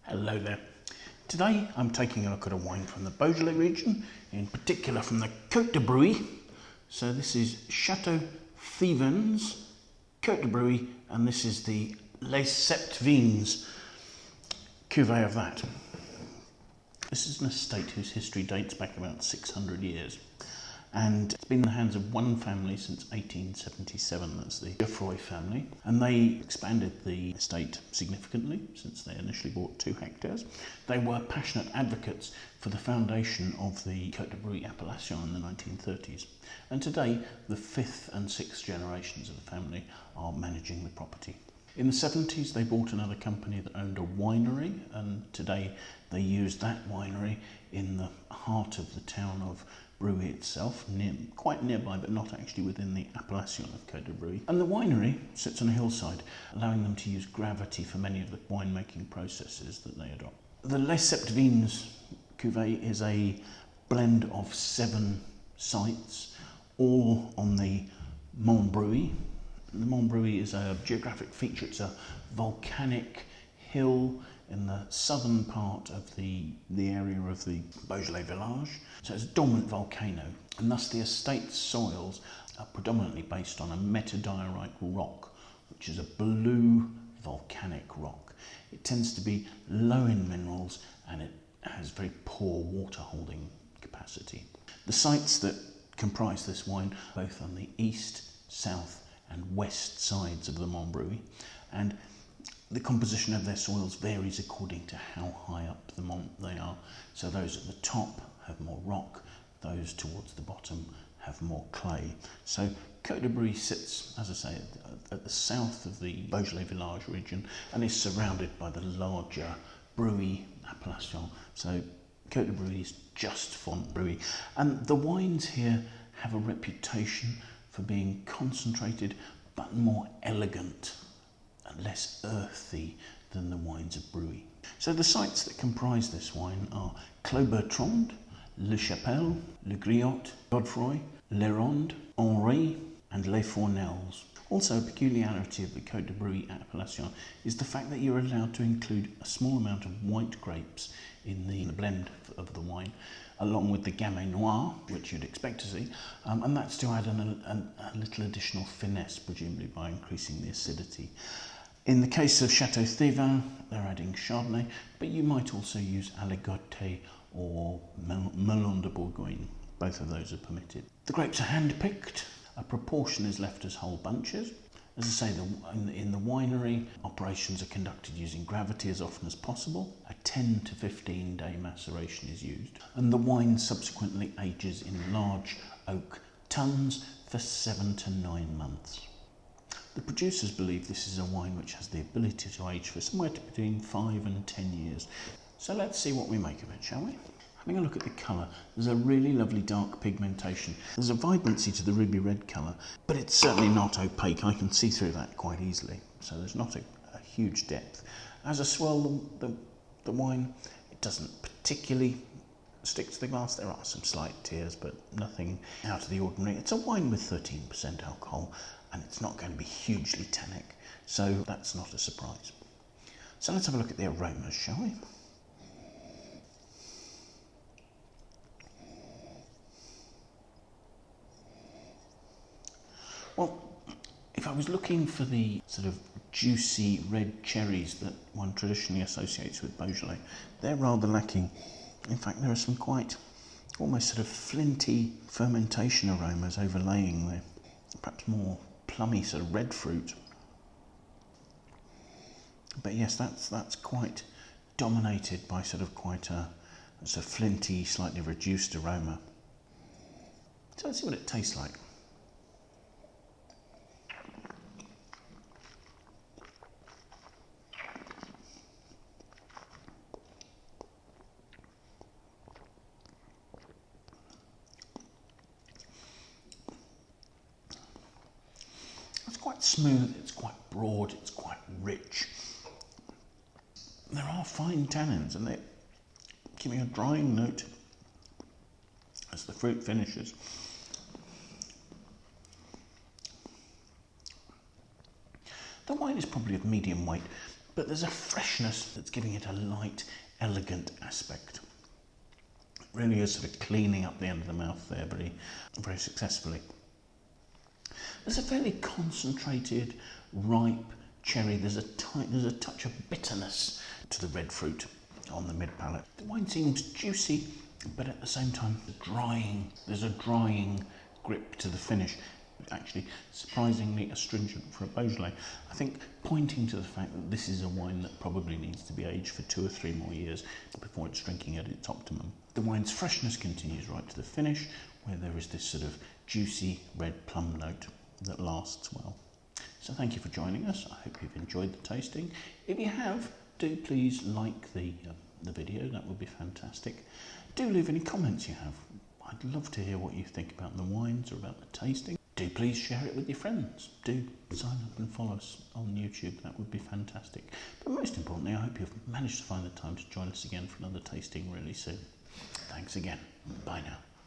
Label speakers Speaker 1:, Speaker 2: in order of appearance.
Speaker 1: Hello there. Today I'm taking a look at a wine from the Beaujolais region, in particular from the Cote de Brouilly. So this is Chateau Thivin's Cote de Brouilly, and this is the Sept Vignes cuvée of that. This is an estate whose history dates back about 600 years. And it's been in the hands of one family since 1877, that's the Geoffray family, and they expanded the estate significantly since they initially bought 2 hectares. They were passionate advocates for the foundation of the Cote de Brouilly appellation in the 1930s, and today the 5th and 6th generations of the family are managing the property. In the 70s they bought another company that owned a winery, and today they use that winery in the heart of the town of Brouilly itself, quite nearby but not actually within the appellation of Cote de Brouilly. And the winery sits on a hillside, allowing them to use gravity for many of the winemaking processes that they adopt. The Sept Vignes cuvée is a blend of 7 sites, all on the Mont Brouilly. The Mont Brouilly is a geographic feature. It's a volcanic hill in the southern part of the area of the Beaujolais Villages. So it's a dormant volcano, and thus the estate's soils are predominantly based on a metadiorite rock, which is a blue volcanic rock. It tends to be low in minerals and it has very poor water holding capacity. The sites that comprise this wine are both on the east, south and west sides of the Mont Brouilly, and the composition of their soils varies according to how high up the mont they are. So those at the top have more rock, those towards the bottom have more clay. So Cote de Brouilly sits, as I say, at the south of the Beaujolais Villages region and is surrounded by the larger Brouilly appellation. So Cote de Brouilly is just Font Brouilly. And the wines here have a reputation for being concentrated but more elegant and less earthy than the wines of Brouilly. So the sites that comprise this wine are Clos-Bertrand, Le Chapelle, Le Griot, Godefroy, Le Ronde, Henri and Les Fournels. Also a peculiarity of the Cote de Brouilly appellation is the fact that you're allowed to include a small amount of white grapes in the blend of the wine, along with the Gamay noir, which you'd expect to see, and that's to add a little additional finesse, presumably by increasing the acidity. In the case of Château Thivin, they're adding Chardonnay, but you might also use Aligoté or Melon de Bourgogne. Both of those are permitted. The grapes are hand-picked. A proportion is left as whole bunches. As I say, in the winery, operations are conducted using gravity as often as possible. A 10 to 15 day maceration is used, and the wine subsequently ages in large oak tuns for 7 to 9 months. The producers believe this is a wine which has the ability to age for somewhere between 5 and 10 years. So let's see what we make of it, shall we? Having a look at the colour, there's a really lovely dark pigmentation. There's a vibrancy to the ruby red colour, but it's certainly not opaque. I can see through that quite easily, so there's not a huge depth. As I swirl the wine, it doesn't particularly stick to the glass. There are some slight tears, but nothing out of the ordinary. It's a wine with 13% alcohol, and it's not going to be hugely tannic, so that's not a surprise. So let's have a look at the aromas, shall we? Well, if I was looking for the sort of juicy red cherries that one traditionally associates with Beaujolais, they're rather lacking. In fact, there are some quite almost sort of flinty fermentation aromas overlaying the perhaps more plummy sort of red fruit. But yes, that's quite dominated by sort of quite a sort of flinty, slightly reduced aroma. So let's see what it tastes like. Quite smooth, it's quite broad, it's quite rich. There are fine tannins and they're giving a drying note as the fruit finishes. The wine is probably of medium weight, but there's a freshness that's giving it a light, elegant aspect. It really is sort of cleaning up the end of the mouth there very, very successfully. There's a fairly concentrated, ripe cherry. There's a touch of bitterness to the red fruit on the mid palate. The wine seems juicy, but at the same time there's a drying grip to the finish. Actually, surprisingly astringent for a Beaujolais. I think pointing to the fact that this is a wine that probably needs to be aged for 2 or 3 more years before it's drinking at its optimum. The wine's freshness continues right to the finish, where there is this sort of juicy red plum note that lasts well. So thank you for joining us. I hope you've enjoyed the tasting. If you have, do please like the video. That would be fantastic. Do leave any comments you have. I'd love to hear what you think about the wines or about the tasting. Do please share it with your friends. Do sign up and follow us on YouTube. That would be fantastic. But most importantly, I hope you've managed to find the time to join us again for another tasting really soon. Thanks again. Bye now.